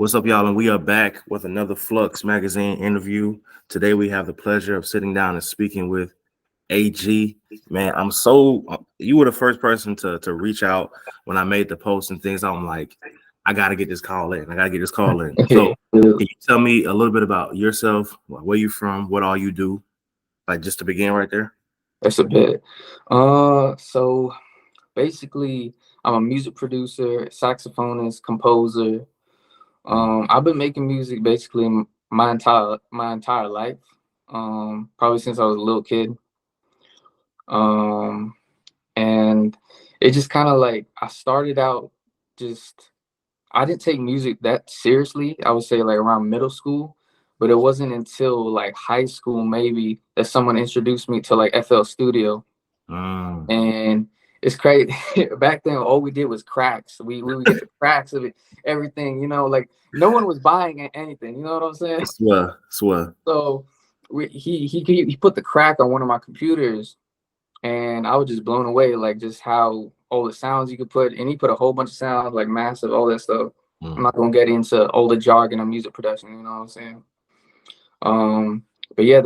What's up, y'all? And we are back with another Flux magazine interview. Today, we have the pleasure of sitting down and speaking with AG. Man, you were the first person to reach out when I made the post and things. I'm like, I got to get this call in. I got to get this call in. So, can you tell me a little bit about yourself? Where you from? What all you do? Like, just to begin right there. That's a bit. So basically, I'm a music producer, saxophonist, composer. I've been making music basically my entire life. Probably since I was a little kid. Um, and it just kind of like I started out just I didn't take music that seriously. I would say like around middle school, but it wasn't until like high school maybe that someone introduced me to like FL Studio. And it's crazy. Back then, all we did was cracks. We would get the cracks of it, everything, like no one was buying anything. You know what I'm saying? Swear. So he put the crack on one of my computers, and I was just blown away, like just how all the sounds you could put. And he put a whole bunch of sounds, like massive, all that stuff. I'm not gonna get into all the jargon of music production. You know what I'm saying? But yeah,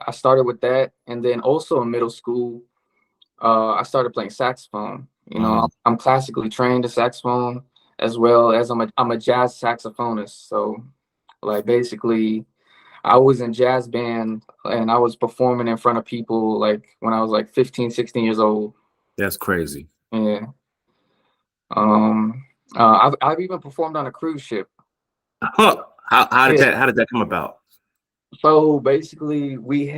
I started with that, and then also in middle school. I started playing saxophone. I'm classically trained to saxophone as well as I'm a jazz saxophonist. So, like basically, I was in jazz band and I was performing in front of people like when I was like 15, 16 years old. That's crazy. Yeah. I've even performed on a cruise ship. Huh. How did that come about? So basically, we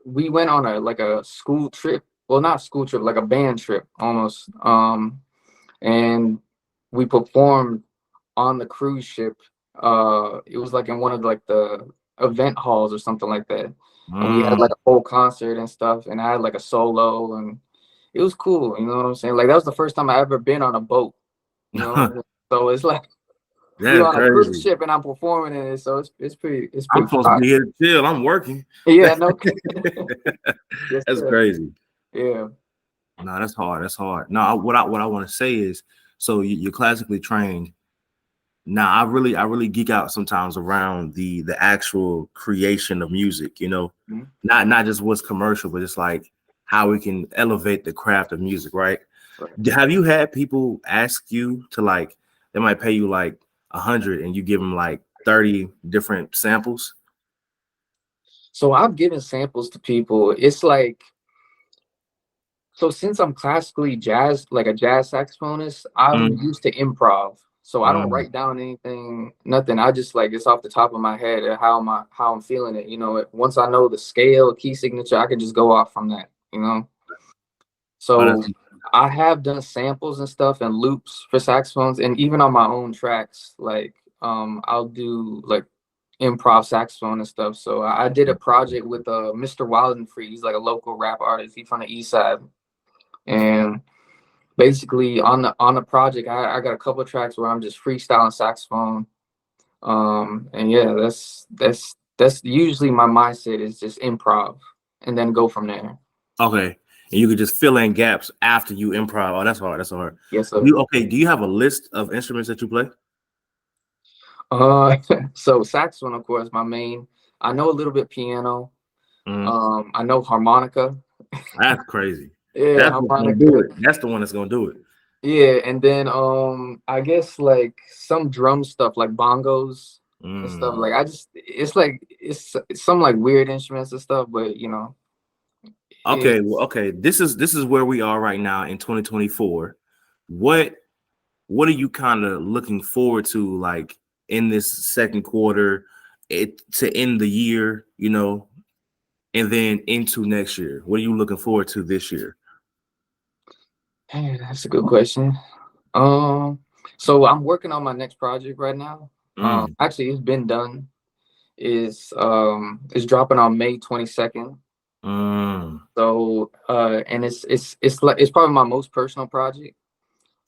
went on a school trip. Well, not school trip, like a band trip almost. And we performed on the cruise ship. It was like in one of like the event halls or something like that. And we had like a whole concert and stuff. And I had like a solo, and it was cool. You know what I'm saying? Like that was the first time I ever been on a boat. So it's like we're on a cruise ship and I'm performing in it. So it's pretty. I'm supposed to be here to chill. I'm working. Yeah, no. Yes, that's crazy. Yeah. No, that's hard. That's hard. No, what I want to say is, so you're classically trained. Now, I really geek out sometimes around the actual creation of music. Not just what's commercial, but it's like how we can elevate the craft of music, right? Have you had people ask you to like, they might pay you like 100 and you give them like 30 different samples? So I've given samples to people. It's like, so since I'm classically jazz, like a jazz saxophonist, I'm used to improv. So I don't write down anything, nothing. I just like it's off the top of my head how I'm feeling it. Once I know the scale, key signature, I can just go off from that. So I have done samples and stuff and loops for saxophones, and even on my own tracks, like I'll do like improv saxophone and stuff. So I did a project with Mr. Wild and Free. He's like a local rap artist. He's from the East Side. And basically on the project, I got a couple of tracks where I'm just freestyling saxophone. And yeah, that's usually my mindset is just improv and then go from there. Okay. And you could just fill in gaps after you improv. Oh, that's hard. That's hard. Yes, sir. Do you have a list of instruments that you play? So saxophone, of course, my main. I know a little bit piano. I know harmonica. That's crazy. Yeah, that's the one that's gonna do it. Yeah, and then I guess like some drum stuff like bongos and stuff. Like it's some like weird instruments and stuff, but Okay, well, okay. This is where we are right now in 2024. What are you kind of looking forward to, like in this second quarter, to end the year, and then into next year? What are you looking forward to this year? Hey, that's a good question. So I'm working on my next project right now. Actually, it's been done. It's dropping on May 22nd. So and it's probably my most personal project.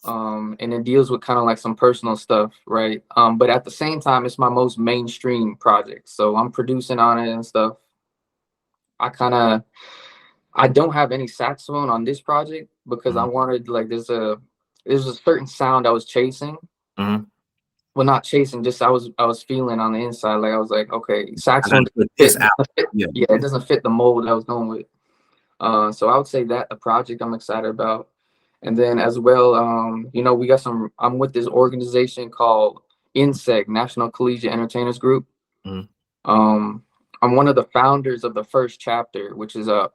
And it deals with kind of like some personal stuff, right? But at the same time, it's my most mainstream project. So I'm producing on it and stuff. I don't have any saxophone on this project because I wanted like there's a certain sound I was chasing. well, not chasing, just I was feeling on the inside, like I was like, okay, I got saxophone to put fit, this out. Yeah. yeah, it doesn't fit the mold I was going with. So I would say that the project I'm excited about. And then as well, you know, I'm with this organization called INSEC, National Collegiate Entertainers Group. Mhm. I'm one of the founders of the first chapter, which is a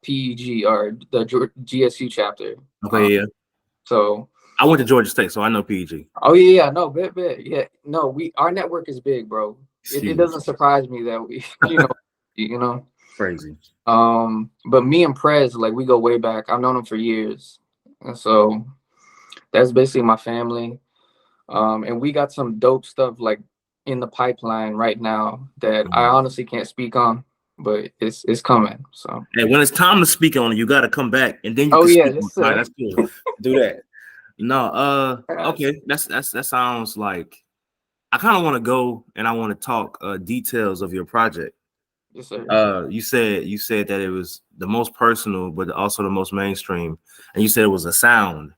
PEG, or the GSU chapter. Okay, yeah. So I went to Georgia State, so I know PG. oh yeah, no, yeah, no, our network is big, bro. It's It huge. doesn't surprise me that we, you know. Crazy. But me and Prez, like, we go way back. I've known him for years, and so that's basically my family. And we got some dope stuff like in the pipeline right now that I honestly can't speak on, but it's coming. So Hey, when it's time to speak on it, you got to come back, and then you oh can yeah, speak on it. All right, that's cool. Do that. No, okay. That sounds like I kind of want to go and I want to talk details of your project. yes, sir. You said that it was the most personal, but also the most mainstream, and you said it was a sound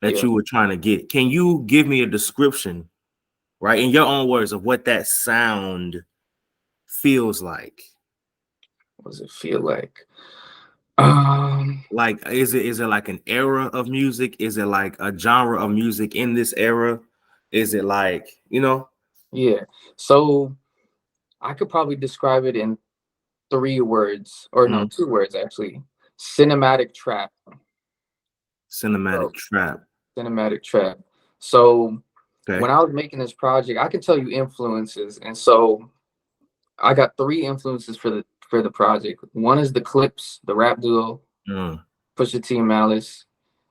that Yeah. you were trying to get. Can you give me a description, right, in your own words, of what that sound feels like? What does it feel like? Like, is it like an era of music? Is it like a genre of music in this era? Is it like, Yeah. So I could probably describe it in 3 words, or no, 2 words actually. Cinematic trap. cinematic So, trap? cinematic trap. So Okay. when I was making this project, I can tell you influences, and so I got 3 influences for the project. One is the Clips, the rap duo, Pusha T and Malice.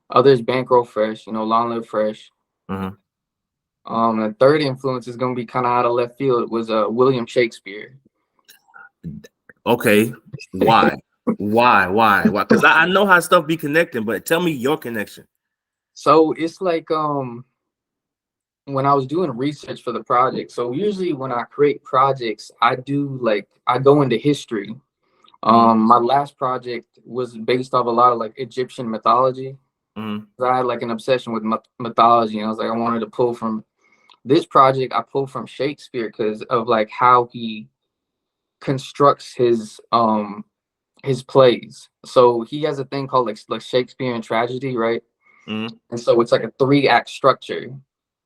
Others Bankroll Fresh, Long Live Fresh. The third influence is gonna be kind of out of left field. It was William Shakespeare. Okay. Why? Why? Because I know how stuff be connecting, but tell me your connection. So it's like when I was doing research for the project. So usually when I create projects, I go into history. My last project was based off a lot of like Egyptian mythology. I had like an obsession with mythology, and I was like, I wanted to pull from this project. I pulled from Shakespeare because of like how he constructs his plays. So he has a thing called like Shakespearean tragedy, right? And so it's like a 3-act structure,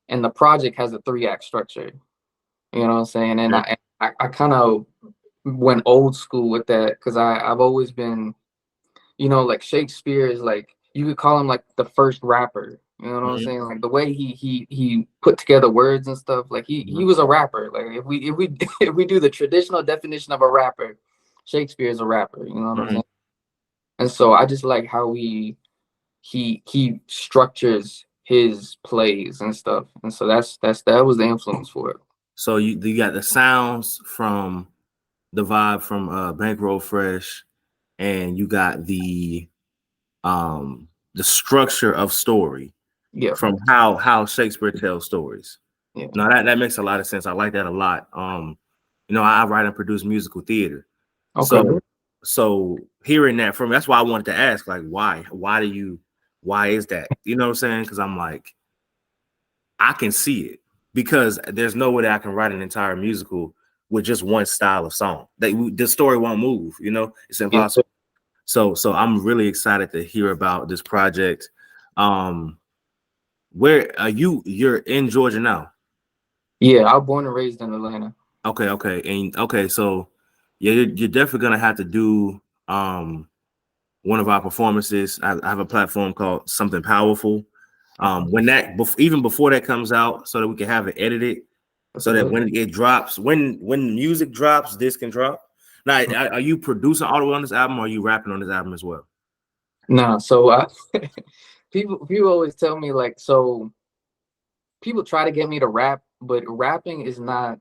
and the project has a 3-act structure. You know what I'm saying? And I kind of went old school with that because I've always been, like Shakespeare is like, you could call him like the first rapper. You know what I'm saying? Like the way he put together words and stuff. Like he was a rapper. Like if we do the traditional definition of a rapper, Shakespeare is a rapper. You know what I'm saying? And so I just like how he structures his plays and stuff. And so that was the influence for it. So you got the sounds from the vibe from Bankroll Fresh, and you got the structure of story from how Shakespeare tells stories. Yeah. No, that makes a lot of sense. I like that a lot. I write and produce musical theater. Okay. So hearing that from, that's why I wanted to ask, like, why is that? You know what I'm saying? Because I'm like, I can see it, because there's no way that I can write an entire musical with just one style of song. The story won't move. It's impossible. So I'm really excited to hear about this project. Where are you? You're in Georgia now? Yeah, I was born and raised in Atlanta. Okay. So yeah, you're definitely gonna have to do one of our performances. I have a platform called Something Powerful. When even before that comes out, so that we can have it edited, so that when it drops, when music drops, this can drop. Now, are you producing audio on this album, or are you rapping on this album as well? No, so people always tell me like, so people try to get me to rap, but rapping is not,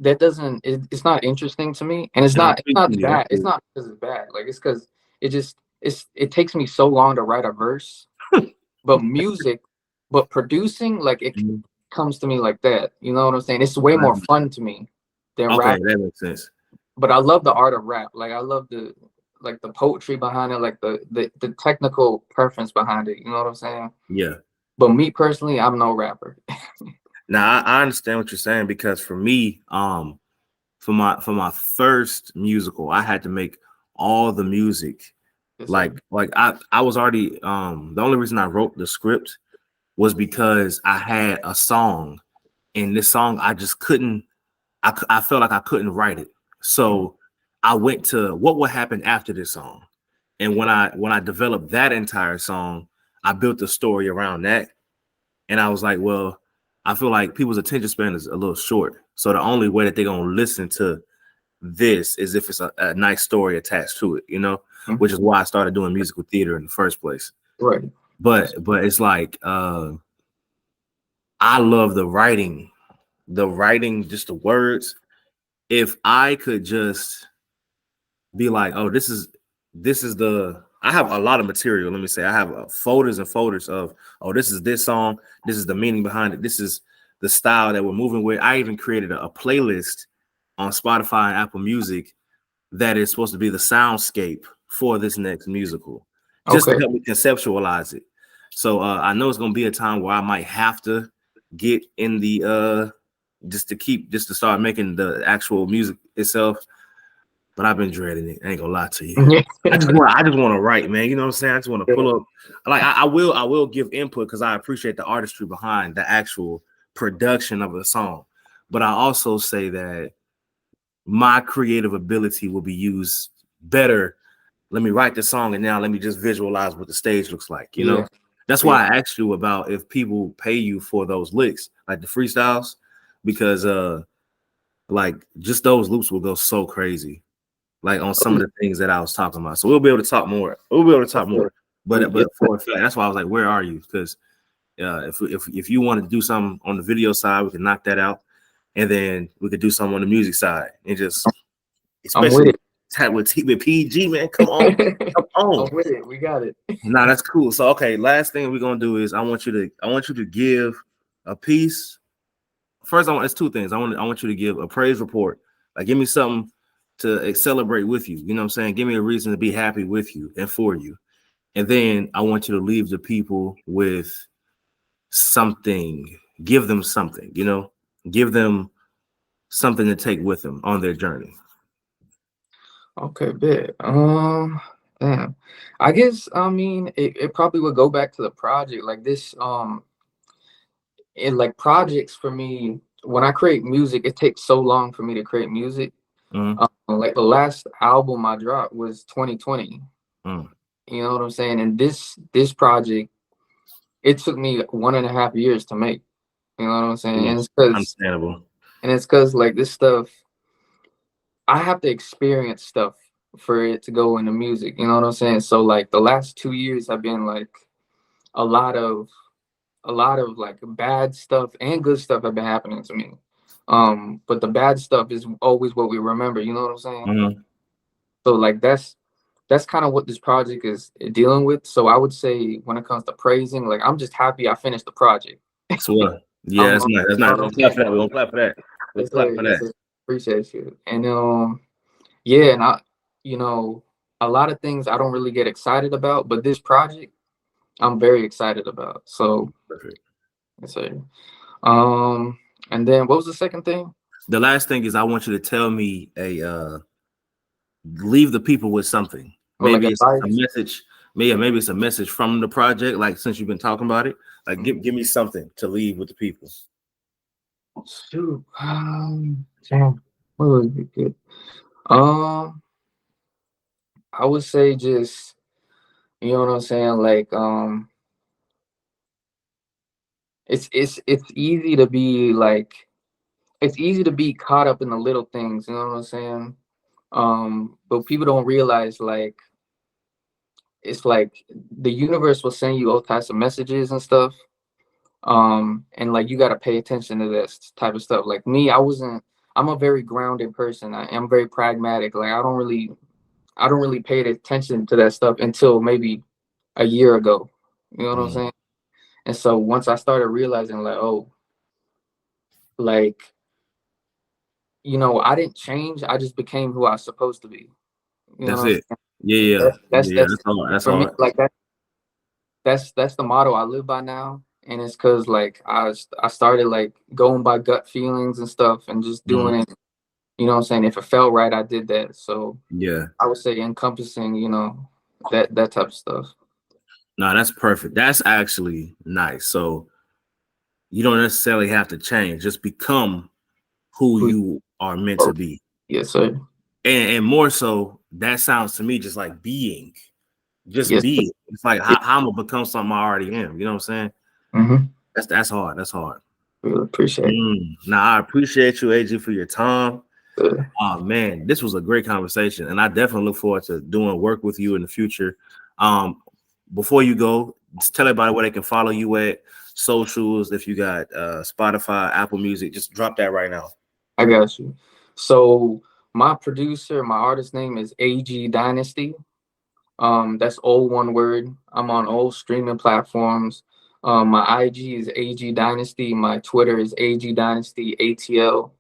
it's not interesting to me, and it's not bad. It's not because it's bad. Like it's because it takes me so long to write a verse. But producing, like it comes to me like that. You know what I'm saying? It's way more fun to me than rap. That makes sense. But I love the art of rap. Like I love the poetry behind it, like the technical preference behind it. You know what I'm saying? Yeah. But me personally, I'm no rapper. Now I understand what you're saying, because for me, for my first musical, I had to make all the music. Yes, sir. Like I was already the only reason I wrote the script was because I had a song, and this song I just couldn't. I felt like I couldn't write it, so I went to what would happen after this song, and when I developed that entire song, I built the story around that, and I was like, well, I feel like people's attention span is a little short, so the only way that they're gonna listen to this is if it's a nice story attached to it, which is why I started doing musical theater in the first place. Right. But it's like I love the writing, just the words. If I could just be like, oh, this is the I have a lot of material. Let me say I have folders and folders of, oh, this is this song, this is the meaning behind it, this is the style that we're moving with. I even created a playlist on Spotify and Apple Music that is supposed to be the soundscape for this next musical, just to Okay. help me conceptualize it. So I know it's gonna be a time where I might have to get in the just to start making the actual music itself. But I've been dreading it. I ain't gonna lie to you. I just want to write, man. You know what I'm saying? I just want to pull up. Like I will give input because I appreciate the artistry behind the actual production of a song. But I also say that my creative ability will be used better. Let me write the song, and now let me just visualize what the stage looks like. Yeah. That's Yeah. why I asked you about if people pay you for those licks, like the freestyles, because like just those loops will go so crazy, like on some of the things that I was talking about. So we'll be able to talk more. But Yes, for a fact, that's why I was like, where are you? Because if you wanted to do something on the video side, we can knock that out, and then we could do something on the music side, and just I'm with especially it. with PG, man. Come on, come on. I'm with it. We got it. Nah, that's cool. So okay, last thing we're gonna do is I want you to give a piece. First, it's two things. I want you to give a praise report. Like, give me something to celebrate with you. You know what I'm saying? Give me a reason to be happy with you and for you. And then I want you to leave the people with something. Give them something, give them something to take with them on their journey. Okay, bit. Damn. I guess it probably would go back to the project. Like this, like projects for me, when I create music, it takes so long for me to create music. Mm-hmm. Like the last album I dropped was 2020. Mm. You know what I'm saying? And this project, it took me 1.5 years to make. You know what I'm saying? And Yes, it's because understandable. like this stuff, I have to experience stuff for it to go into music. You know what I'm saying? So like the last 2 years have been like a lot of like bad stuff and good stuff have been happening to me. But the bad stuff is always what we remember. You know what I'm saying? Mm-hmm. So like that's kind of what this project is dealing with. So I would say when it comes to praising, like I'm just happy I finished the project. So yeah, that's nice. That's nice. We're gonna clap for that. We're gonna clap for that. Let's Yes, clap sir. for Yes, that. sir. Appreciate you. And yeah, and you know, a lot of things I don't really get excited about, but this project I'm very excited about. So Perfect. yes, sir. Um, and then what was the second thing? The last thing is I want you to tell me leave the people with something. Or like Maybe it's a advice? message. Maybe it's a message from the project. Like, since you've been talking about it, like give me something to leave with the people. Shoot. Damn. What would be good? Um, I would say just, you know what I'm saying? Like, it's easy to be like, it's easy to be caught up in the little things, you know what I'm saying? But people don't realize like it's like the universe will send you all types of messages and stuff. And like you gotta pay attention to this type of stuff. Like me, I'm a very grounded person. I am very pragmatic. Like I don't really pay attention to that stuff until maybe a year ago. You know what I'm saying? And so once I started realizing like, oh, like, I didn't change. I just became who I was supposed to be. You know That's what I'm it. saying? Yeah, yeah, That's yeah. That's all. That's for me, all. like that's the motto I live by now. and it's because like I started like going by gut feelings and stuff and just doing it. You know what I'm saying? If it felt right, I did that. So Yeah. I would say encompassing, you know, that type of stuff. No, that's perfect. That's actually nice. So you don't necessarily have to change, just become who you are meant to be. Yes, sir. And more so, that sounds to me just like being. Just Yes, be. It's like how I'm gonna become something I already am. You know what I'm saying? mm-hmm. That's hard. That's hard. Really appreciate it. Now I appreciate you, AG, for your time. Good. Oh man, this was a great conversation, and I definitely look forward to doing work with you in the future. Before you go, just tell everybody where they can follow you at socials. If you got Spotify, Apple Music, just drop that right now. I got you. So my producer, my artist name is AGDYNASTY. That's all one word. I'm on all streaming platforms. My IG is AGDYNASTY. My Twitter is AGDYNASTY ATL.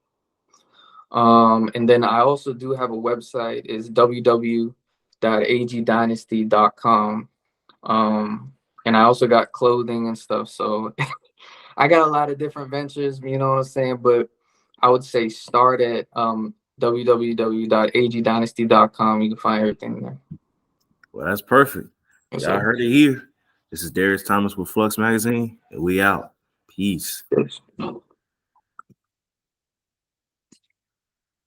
And then I also do have a website. It's www.agdynasty.com. And I also got clothing and stuff. So I got a lot of different ventures, you know what I'm saying? But I would say start at www.agdynasty.com. You can find everything there. Well, that's perfect. Yes, Y'all sir. heard it here. This is Darius Thomas with Flux Magazine, and we out. Peace. Yes.